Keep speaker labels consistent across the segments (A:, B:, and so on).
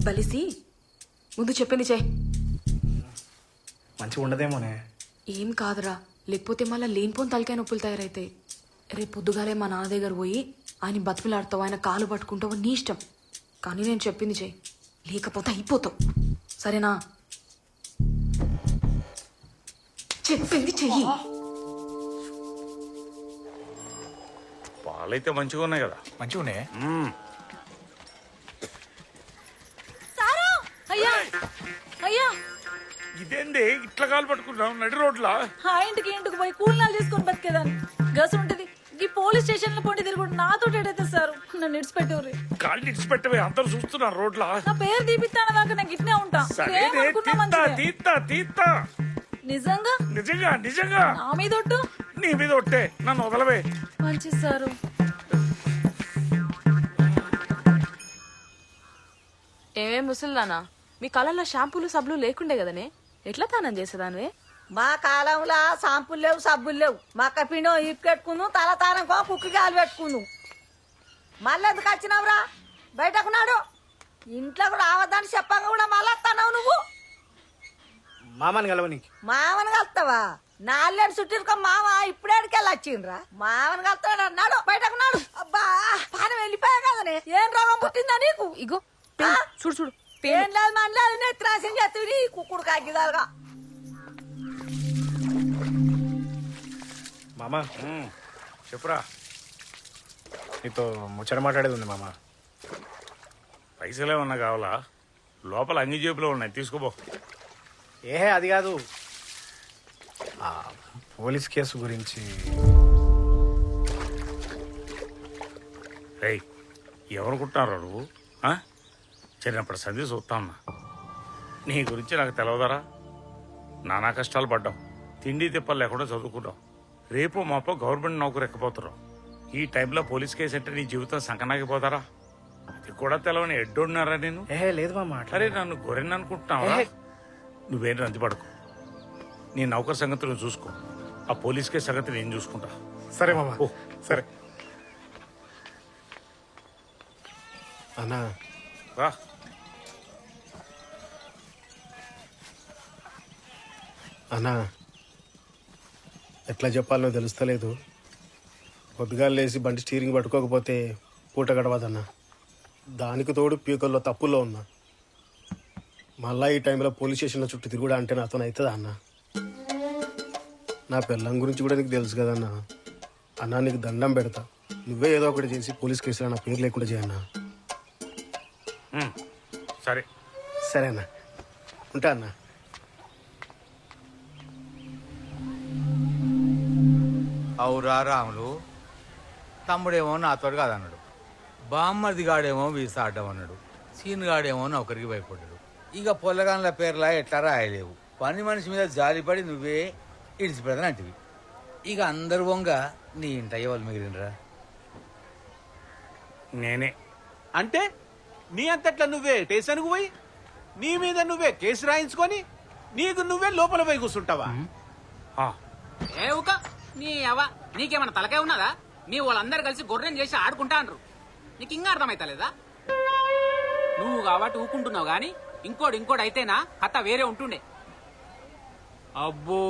A: బలిసి ముందు చెప్పింది చెయ్యి.
B: మంచిగా ఉండదేమోనే.
A: ఏం కాదురా, లేకపోతే మళ్ళీ లేనిపోని తలకాయ నొప్పులు తయారైతాయి. రేపు పొద్దుగాలే మా నాన్న దగ్గర పోయి ఆయన బతుకులాడతావు, ఆయన కాలు పట్టుకుంటావు, నీ ఇష్టం. కానీ నేను చెప్పింది చెయ్యి, లేకపోతే అయిపోతావు. సరేనా? చెప్పింది చెయ్యి.
C: పాలైతే మంచిగా ఉన్నాయి కదా.
B: మంచిగా ఉన్నాయి.
D: అయ్యా అయ్యా,
C: ఇదేంది ఇట్లా కాలు పట్టుకున్నావు నడి రోడ్లా?
D: ఆ ఇంటికి ఇంటికి పోయి కూలినాలు చేసుకొని బతికేదాన్ని. గసు ఉంటది ఈ పోలీస్ స్టేషన్ లో పోటీ తిరుగుడు నాతో ఏడైతే సార్ నన్ను ఇడిచిపెట్టేవారు.
C: కాళ్ళు ఇడిచిపెట్టవే, అందరు చూస్తున్నారు రోడ్లా.
D: నా పేరు తీపిస్తాను దాకా నాకు ఇట్నే ఉంటా.
C: సరే
D: ఏమనుకున్నా
C: తీత్తా
D: మంచిదే.
C: తీత్తా తీత్తా.
D: నిజంగా
C: నిజంగా నిజంగా
D: నా మీద ఒట్టు.
C: నీ మీద ఒట్టే, నన్ను వదలవే.
D: మంచిది సారు.
A: ఏమే ముసలిదానా, మీ కళ్ళల్లో షాంపూలు సబ్బులు లేకుండే కదనే, ఎట్లా తానం చేసేదానివే?
E: మా కాలంలో షాంపులు లేవు, సబ్బులు లేవు. మక్క పిండం ఇప్పు పెట్టుకుందు, తల తానంకో కుక్కి గాలు పెట్టుకుందు. మళ్ళీ ఎందుకు వచ్చినావురా? బయటకున్నాడు. ఇంట్లోకి రావద్దని చెప్పంగా కూడా మళ్ళీ వస్తున్నావు నువ్వు.
B: మామని కలవ నీకు.
E: మామని కలుస్తావా? నాలుగేడు చుట్టూరుకో మామ ఇప్పుడేడికెళ్ళి వచ్చిండ్రా. మామని కలుస్తాడు అన్నాడు, బయటకున్నాడు. అబ్బా పానం వెళ్ళిపోయా కదనే. ఏం రోగం పుట్టిందా నీకు?
A: ఇగో చూడు చూడు,
E: ఏం లేదు మనలేదు, నెత్తిరాసం చేస్తుంది కుక్కుడు కాగిదాలుగా.
B: మామ
C: చెప్పురా.
B: నీతో ముచ్చట మాట్లాడేది ఉంది మామ.
C: పైసలేమన్నా కావాలా? లోపల అన్ని జేబులో ఉన్నాయి, తీసుకోబో.
B: ఏహే అది కాదు, ఆ పోలీస్ కేసు గురించి.
C: రేయ్, ఎవరుకుంటున్నారా నువ్వు? చిన్నప్పటి సంధి చూస్తా ఉన్నా. నీ గురించి నాకు తెలవదరా? నానా కష్టాలు పడ్డావు, తిండి తిప్పలు లేకుండా చదువుకున్నావు. రేపు మాపో గవర్నమెంట్ నౌకరు ఎక్కపోతున్నావు. ఈ టైంలో పోలీస్ కేసు అంటే నీ జీవితం సంకనాగిపోతారా? అది కూడా తెలవని ఎడ్డున్నారా నేను?
B: ఏహే లేదు మామ.
C: అరే నన్ను గొర్రెని అనుకుంటున్నావా? నువ్వేం రంది పడకు. నీ నౌకర్ సంగతి నువ్వు చూసుకో, ఆ పోలీస్ కేసు సంగతి నేను చూసుకుంటా.
B: సరే మామ.
C: ఓ
B: సరే అన్నా.
C: రా.
B: అన్నా ఎట్లా చెప్పాలో తెలుస్తలేదు. పొద్దుగాలు లేచి బండి స్టీరింగ్ పట్టుకోకపోతే పూట గడవదన్నా. దానికి తోడు పీకల్లో తప్పుల్లో ఉన్నా. మళ్ళా ఈ టైంలో పోలీస్ స్టేషన్లో చుట్టూ తిరుగుడా అంటే నాతో అవుతుందా అన్న? నా పిల్లం గురించి కూడా నీకు తెలుసు కదన్నా. అన్నా నీకు దండం పెడతా, నువ్వే ఏదో ఒకటి చేసి పోలీస్ కేసులో నా పేరు లేకుండా చేయన్నా.
C: సరే
B: సరేనా, ఉంటా అన్నా.
F: అవురా రాములు, తమ్ముడేమో నాతోడు కాదన్నాడు, బామ్మర్దిగాడేమో వీసా ఆడడం అన్నాడు, సీనుగాడేమో నౌకరికి భయపడ్డాడు. ఇక పొల్లగాన్ల పేర్లా ఎట్లా రాయలేవు. పని మనిషి మీద జాలిపడి నువ్వే ఇడిచిపెడతానంటివి. ఇక అందరు వంగ నీ ఇంట వాళ్ళు మిగిలినరా?
C: నేనే.
G: అంటే నీ అంతట్లా నువ్వే స్టేషన్కు పోయి నీ మీద నువ్వే కేసు రాయించుకొని నీకు నువ్వే లోపల పోయి కూర్చుంటావా?
H: ఏ ఊక నీ అవ్వ, నీకేమన్నా తలకే ఉన్నదా? మీ వాళ్ళందరూ కలిసి గొర్రెం చేసి ఆడుకుంటా అంటారు. నీకు ఇంకా అర్థమైతలేదా? నువ్వు కాబట్టి ఊకుంటున్నావు గాని ఇంకోటి అయితేనా కథ వేరే ఉంటుండే. అబ్బో,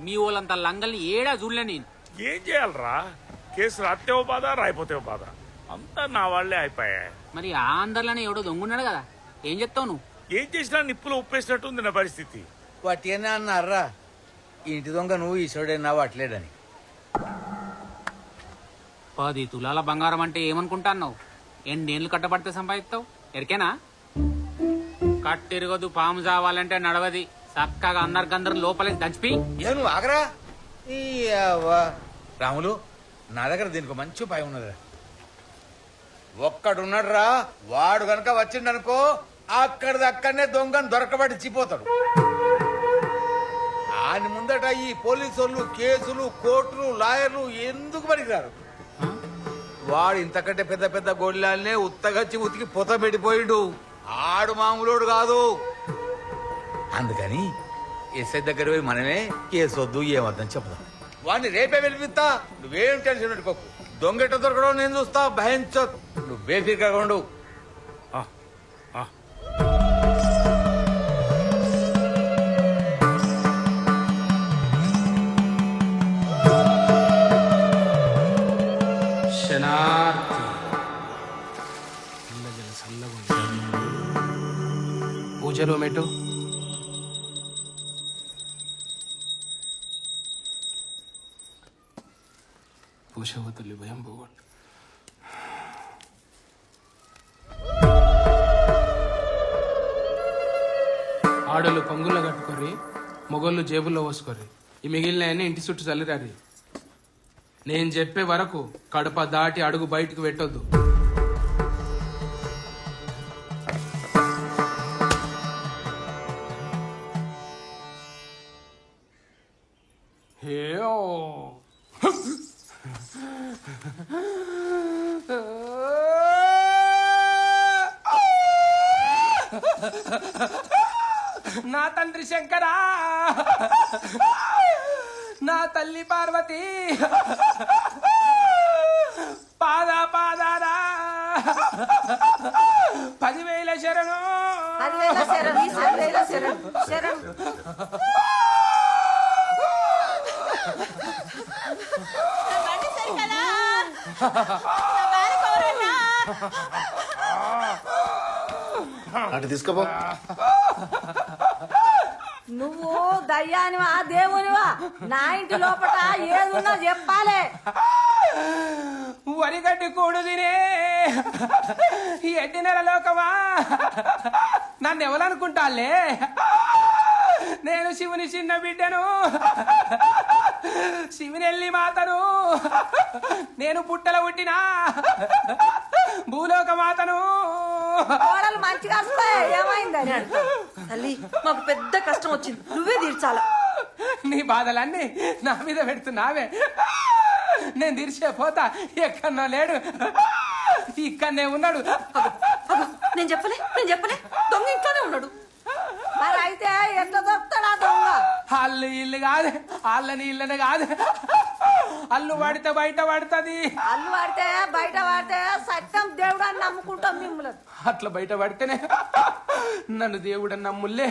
H: మీ వాళ్ళంత లంగల్ని ఏడా చూడలే నేను.
C: ఏం చేయాలరా? కేసు రాత్తేవో బాధ, రాయిపోతేవో బాధ, అంతా నా వాళ్లే అయిపోయా.
H: మరి ఆ అందరిలోనే ఎవడో దొంగున్నాడు కదా, ఏం చెప్తావు నువ్వు?
C: ఏం చేసినా నిప్పులో ఉప్పేసినట్టుంది నా పరిస్థితి.
F: వాటినే అన్నారా, ఇంటి దొంగ నువ్వు ఈశ్వరుడైనా వాట్లేడని.
H: 10 తులాల బంగారం అంటే ఏమనుకుంటాన్నావు? ఎన్నేళ్ళు కట్టబడితే సంపాదిస్తావు ఎరికేనా? కట్టిరగదు, పాము చావాలంటే నడవది. చక్కగా అందరికందరం లోపలే దంచిపి.
F: ఏ నువ్వు ఆగరా. ఈ రాములు, నా దగ్గర దీనికి మంచి ఉపాయం ఉన్నదిరా. ఒక్కడున్నాడు రా, వాడు గనక వచ్చిండనుకో అక్కడనే దొంగను దొరకబడి చిపోతాడు. ఆయన ముందట ఈ పోలీసు కేసులు, కోర్టులు, లాయర్లు ఎందుకు పనికిరారు. వాడు ఇంతకంటే పెద్ద పెద్ద గొడ్లాలనే ఉత్తగచ్చి ఉతికి పొత పెట్టిపోయిండు. ఆడు మామూలుడు కాదు. అందుకని ఎస్ఐ దగ్గర పోయి మనమే కేసు వద్దు ఏమద్దని చెప్దాం. వాడిని రేపే వెళ్ళిపిస్తా, నువ్వేం టెన్షన్ పెట్టుకోకు. దొంగెట్ట దొరకడం నేను చూస్తా, భయించ. నువ్వు బేఫికర్గా ఉండు.
I: పూజ రూమ్ ఎటు? పూజ తల్లి భయం పోగొట్టు. ఆడోళ్ళు పొంగుల్లో కట్టుకోర్రి, మొగోళ్ళు జేబుల్లో పోసుకోర్రి. ఈ మిగిలిన ఇంటి చుట్టూ చల్లిరారి. నేను చెప్పే వరకు కడప దాటి అడుగు బయటికి పెట్టొద్దు. హేయో నా తండ్రి శంకరా, నా తల్లి పార్వతి, పాదారా 10,000 శరణు.
E: 10,000 శరణు, 10,000 శరణు, శరణు.
B: అటు తీసుకుపో.
E: నువ్వు దయ్యానివా దేవునివా? నా ఇంటి లోపల ఏదున్నా చెప్పాలే.
I: వరిగడ్డి కూడు తినే ఎడ్డి నెల లోకమా, నన్ను ఎవరనుకుంటాలే? నేను శివుని చిన్న బిడ్డను, శివునెల్లి మాతను. నేను పుట్టల పుట్టినా భూలోక మాతను.
E: కోడలు మంచిగా వస్తాయి, ఏమైందని?
J: తల్లి, మాకు పెద్ద కష్టం వచ్చింది, నువ్వే తీర్చాలా.
I: నీ బాధలన్నీ నా మీద పెడుతున్నావే. నేను తీర్చే పోతా. ఎక్కడో లేడు, ఇక్కడనే ఉన్నాడు.
J: నేను చెప్పలే దొంగ ఇంట్లోనే ఉన్నాడు.
E: మరి అయితే ఎట్లా దొరుకుతాడా దొంగ?
I: అల్లు ఇల్లు కాదు, అల్లని ఇళ్ళని కాదు. అల్లు పడితే బయట పడుతుంది.
E: అల్లు పడితే బయట పడితే సత్యం దేవుడు అని నమ్ముకుంటాం మిమ్మల్ని.
I: అట్లా బయట పడితేనే నన్ను దేవుడని నమ్ముల్లే,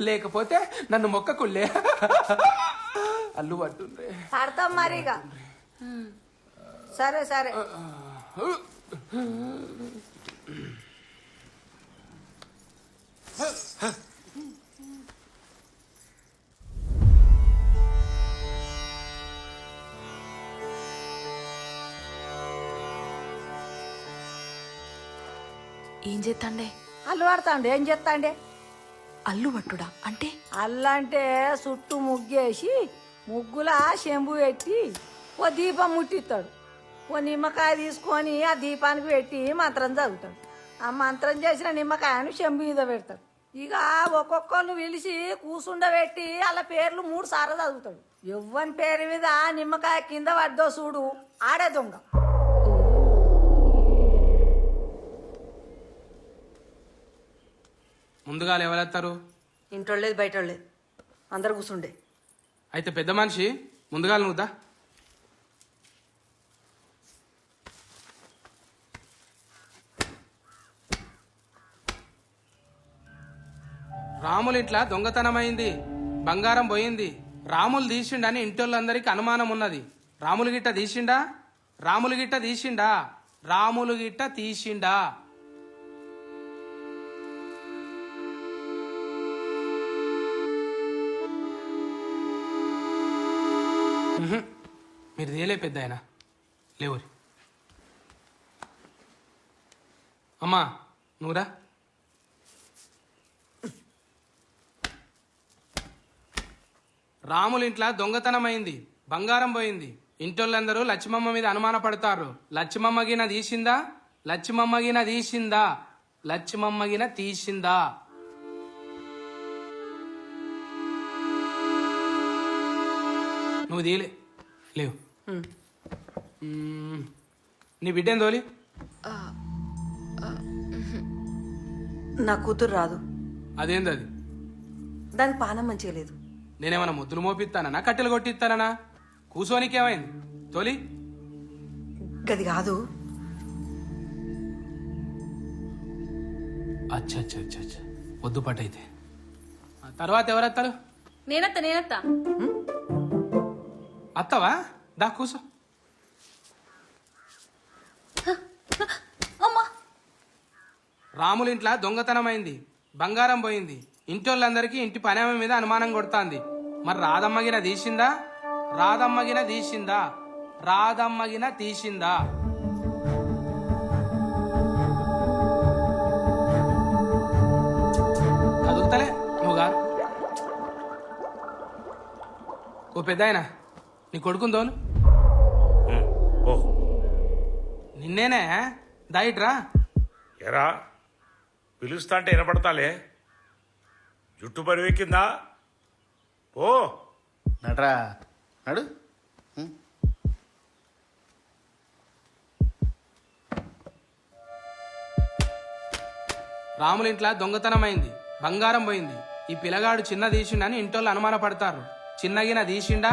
I: లేకపోతే నన్ను మొక్కకుల్లే. అల్లు పట్టుండ్రే.
E: పడతాం మరి ఇక. సరే సరే.
A: ఏం చేస్తాండే?
E: అల్లు పడతాండే. ఏం చేస్తాండే?
A: అల్లు పట్టుడా అంటే?
E: అల్లంటే చుట్టూ ముగ్గేసి ముగ్గుల శంభు పెట్టి ఓ దీపం ముట్టిస్తాడు. ఓ నిమ్మకాయ తీసుకొని ఆ దీపానికి పెట్టి మంత్రం చదువుతాడు. ఆ మంత్రం చేసిన నిమ్మకాయను శంభు మీద పెడతాడు. ఇక ఒక్కొక్కరిని పిలిచి కూసుండబెట్టి అలా పేర్లు 3 సార్లు చదువుతాడు. ఎవ్వని పేరు మీద నిమ్మకాయ కింద పడ్డో చూడు, ఆడే దొంగ.
I: ముందుగా ఎవరెత్తారు?
J: ఇంటోళ్ళేది బయటోళ్ళేది, అందరు కూర్చుండే.
I: అయితే పెద్ద మనిషి ముందుగా నువ్వుదా. రాములు ఇంట్లో దొంగతనమైంది, బంగారం పోయింది. రాములు తీసిండని ఇంటోళ్ళందరికీ అనుమానం ఉన్నది. రాములు గిట్ట తీసిండా? రాములు గిట్ట తీసిండా? రాములు గిట్ట తీసిండా? మీరు తేలే పెద్ద ఆయన లేవురి. అమ్మా నువ్వురా. రాముల ఇంట్లో దొంగతనమైంది, బంగారం పోయింది. ఇంటోళ్ళందరూ లక్ష్మమ్మ మీద అనుమాన పడతారు. లక్ష్మమ్మగిన తీసిందా? లక్ష్మమ్మగిన తీసిందా? లక్ష్మమ్మగిన తీసిందా? నువ్వు తీయలే లేవు. నీ బిడ్డేం తోలి?
J: నా కూతురు రాదు.
I: అదేంది అది?
J: దానికి పానం మంచిగా లేదు.
I: నేనేమన్నా ముద్దులు మోపిస్తానా, కట్టెలు కొట్టిస్తానా? కూసోనికేమైంది? తోలి.
J: గది కాదు.
I: అచ్చా అచ్చా అచ్చా అచ్చా, వద్దు పట్టయితే. తర్వాత ఎవరెత్తారు?
D: నేనత్తా.
I: అత్తవా? దా కూసో.
D: అమ్మా
I: రాముల ఇంట్లో దొంగతనమైంది, బంగారం పోయింది, ఇంటోళ్ళందరికీ ఇంటి పనేమ మీద అనుమానం కొడుతాంది. మరి రాధమ్మగిన తీసిందా? రాధమ్మగిన తీసిందా? రాధమ్మగిన తీసిందా? కదులుతలే నువ్వు గారు. ఓ పెద్దాయన, నీ కొడుకుందోను
C: ఓ
I: నిన్నేనే దాయిట్రా.
C: ఎరా పిలుస్తా అంటే వినపడతాలే, జుట్టు పరివెక్కిందా? ఓ
K: నడరా నడు.
I: రాముల ఇంట్లో దొంగతనమైంది, బంగారం పోయింది, ఈ పిల్లగాడు చిన్న తీసిండని ఇంటోళ్ళు అనుమానపడతారు. చిన్నగిన తీసిండా?